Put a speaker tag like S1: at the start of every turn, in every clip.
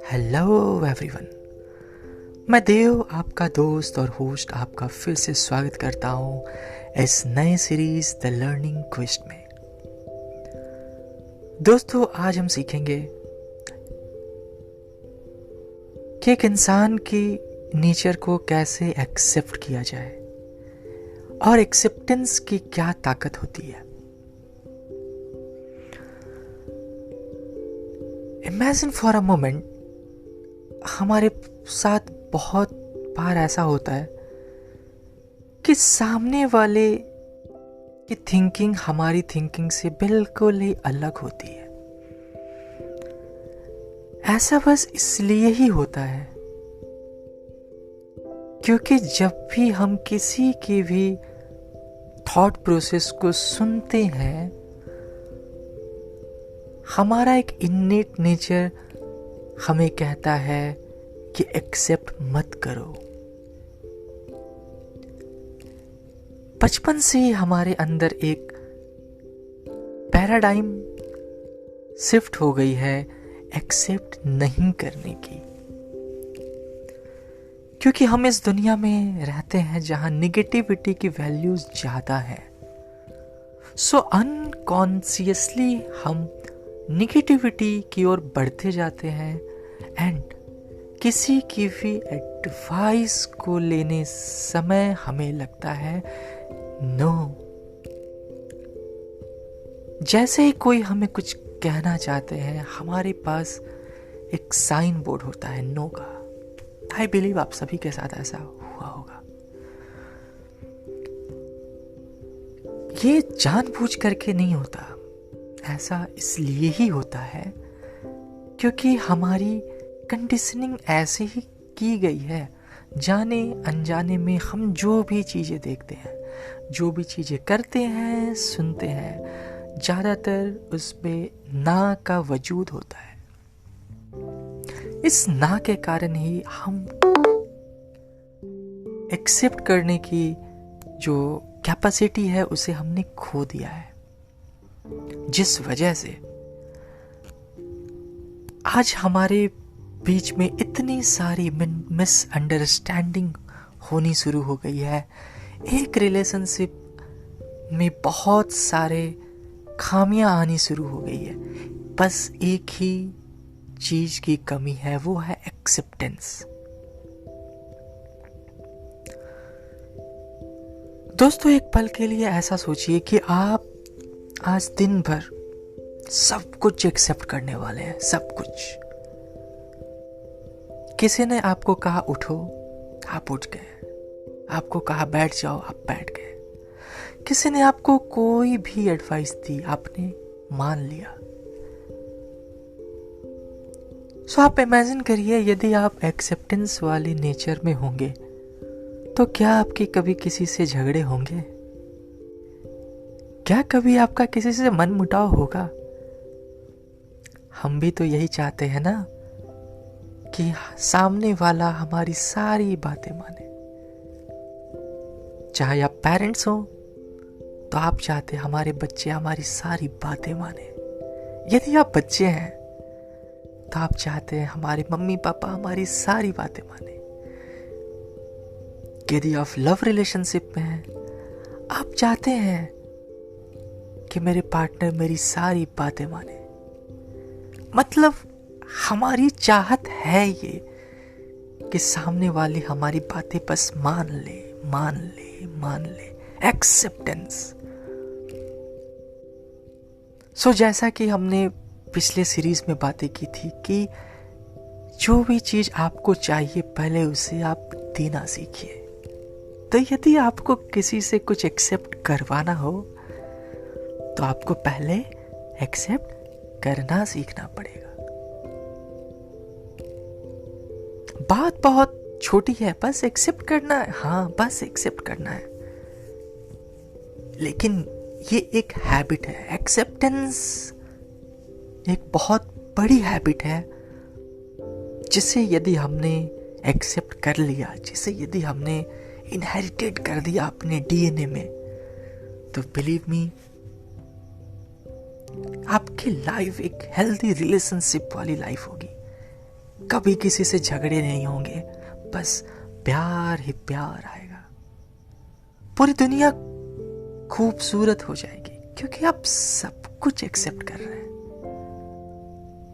S1: Hello everyone. मैं देव, आपका दोस्त और होस्ट, आपका फिर से स्वागत करता हूँ इस नए सीरीज द लर्निंग क्वेस्ट में। दोस्तों, आज हम सीखेंगे कि एक इंसान की नेचर को कैसे एक्सेप्ट किया जाए और एक्सेप्टेंस की क्या ताकत होती है। इमेजिन फॉर अ मोमेंट, हमारे साथ बहुत बार ऐसा होता है कि सामने वाले की थिंकिंग हमारी थिंकिंग से बिल्कुल ही अलग होती है। ऐसा बस इसलिए ही होता है क्योंकि जब भी हम किसी की भी थॉट प्रोसेस को सुनते हैं, हमारा एक इन्नेट नेचर हमें कहता है कि एक्सेप्ट मत करो। बचपन से ही हमारे अंदर एक पैराडाइम शिफ्ट हो गई है एक्सेप्ट नहीं करने की, क्योंकि हम इस दुनिया में रहते हैं जहां निगेटिविटी की वैल्यूज ज्यादा है। सो अनकॉन्शियसली हम निगेटिविटी की ओर बढ़ते जाते हैं एंड किसी की भी एडवाइस को लेने समय हमें लगता है नो। जैसे ही कोई हमें कुछ कहना चाहते हैं, हमारे पास एक साइन बोर्ड होता है नो का। आई बिलीव आप सभी के साथ ऐसा हुआ होगा। ये जानबूझ करके नहीं होता, ऐसा इसलिए ही होता है क्योंकि हमारी कंडीशनिंग ऐसे ही की गई है। जाने अनजाने में हम जो भी चीज़ें देखते हैं, जो भी चीज़ें करते हैं, सुनते हैं, ज़्यादातर उसमें ना का वजूद होता है। इस ना के कारण ही हम एक्सेप्ट करने की जो कैपेसिटी है उसे हमने खो दिया है, जिस वजह से आज हमारे बीच में इतनी सारी मिसअंडरस्टैंडिंग होनी शुरू हो गई है। एक रिलेशनशिप में बहुत सारे खामियां आनी शुरू हो गई है। बस एक ही चीज की कमी है, वो है एक्सेप्टेंस। दोस्तों, एक पल के लिए ऐसा सोचिए कि आप आज दिन भर सब कुछ एक्सेप्ट करने वाले हैं, सब कुछ। किसी ने आपको कहा उठो, आप उठ गए। आपको कहा बैठ जाओ, आप बैठ गए। किसी ने आपको कोई भी एडवाइस दी, आपने मान लिया। सो आप इमेजिन करिए, यदि आप एक्सेप्टेंस वाले नेचर में होंगे तो क्या आपके कभी किसी से झगड़े होंगे? क्या कभी आपका किसी से मन मुटाव होगा? हम भी तो यही चाहते हैं ना कि सामने वाला हमारी सारी बातें माने। चाहे आप पेरेंट्स हो तो आप चाहते हैं हमारे बच्चे हमारी सारी बातें माने। यदि आप बच्चे हैं तो आप चाहते हैं हमारे मम्मी पापा हमारी सारी बातें माने। यदि आप लव रिलेशनशिप में हैं, आप चाहते हैं कि मेरे पार्टनर मेरी सारी बातें माने। मतलब हमारी चाहत है ये कि सामने वाली हमारी बातें बस मान ले, मान ले, मान ले। एक्सेप्टेंस। सो जैसा कि हमने पिछले सीरीज में बातें की थी कि जो भी चीज आपको चाहिए पहले उसे आप देना सीखिए। तो यदि आपको किसी से कुछ एक्सेप्ट करवाना हो तो आपको पहले एक्सेप्ट करना सीखना पड़ेगा। बात बहुत छोटी है, बस एक्सेप्ट करना है। हाँ, बस एक्सेप्ट करना है। लेकिन ये एक हैबिट है। एक्सेप्टेंस एक बहुत बड़ी हैबिट है जिसे यदि हमने एक्सेप्ट कर लिया, जिसे यदि हमने इनहेरिटेड कर दिया अपने डीएनए में, तो बिलीव मी, आपकी लाइफ एक हेल्दी रिलेशनशिप वाली लाइफ होगी। कभी किसी से झगड़े नहीं होंगे, बस प्यार ही प्यार आएगा। पूरी दुनिया खूबसूरत हो जाएगी क्योंकि आप सब कुछ एक्सेप्ट कर रहे हैं।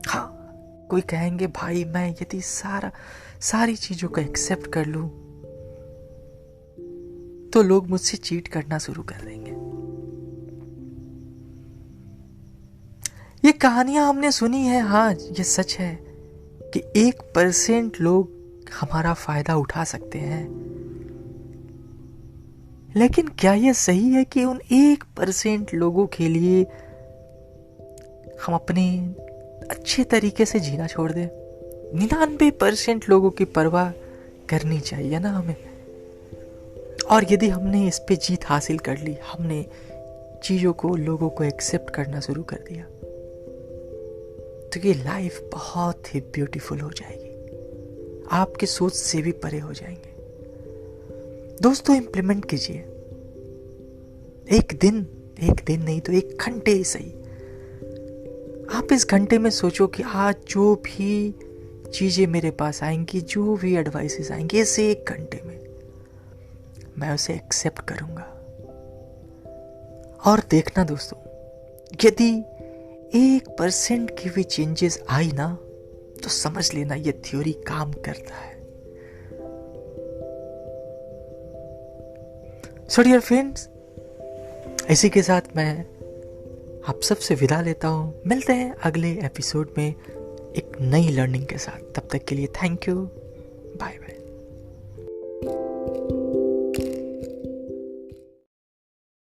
S1: हाँ, कोई कहेंगे भाई मैं यदि सारी चीजों को एक्सेप्ट कर लूं तो लोग मुझसे चीट करना शुरू कर देंगे। ये कहानियां हमने सुनी है, हाँ ये सच है कि 1% लोग हमारा फायदा उठा सकते हैं, लेकिन क्या यह सही है कि उन 1% लोगों के लिए हम अपने अच्छे तरीके से जीना छोड़ दें? 99% लोगों की परवाह करनी चाहिए ना हमें। और यदि हमने इस पे जीत हासिल कर ली, हमने चीजों को, लोगों को एक्सेप्ट करना शुरू कर दिया, तो ये लाइफ बहुत ही ब्यूटीफुल हो जाएगी, आपकी सोच से भी परे हो जाएंगे। दोस्तों, इंप्लीमेंट कीजिए। एक दिन नहीं तो 1 घंटे ही सही। आप इस घंटे में सोचो कि आज जो भी चीजें मेरे पास आएंगी, जो भी एडवाइसेस आएंगी, इस 1 घंटे में मैं उसे एक्सेप्ट करूंगा। और देखना दोस्तों, यदि 1% की भी चेंजेस आई ना, तो समझ लेना ये थ्योरी काम करता है। सो डियर फ्रेंड्स, इसी के साथ मैं आप सबसे विदा लेता हूं। मिलते हैं अगले एपिसोड में एक नई लर्निंग के साथ। तब तक के लिए थैंक यू, बाय बाय।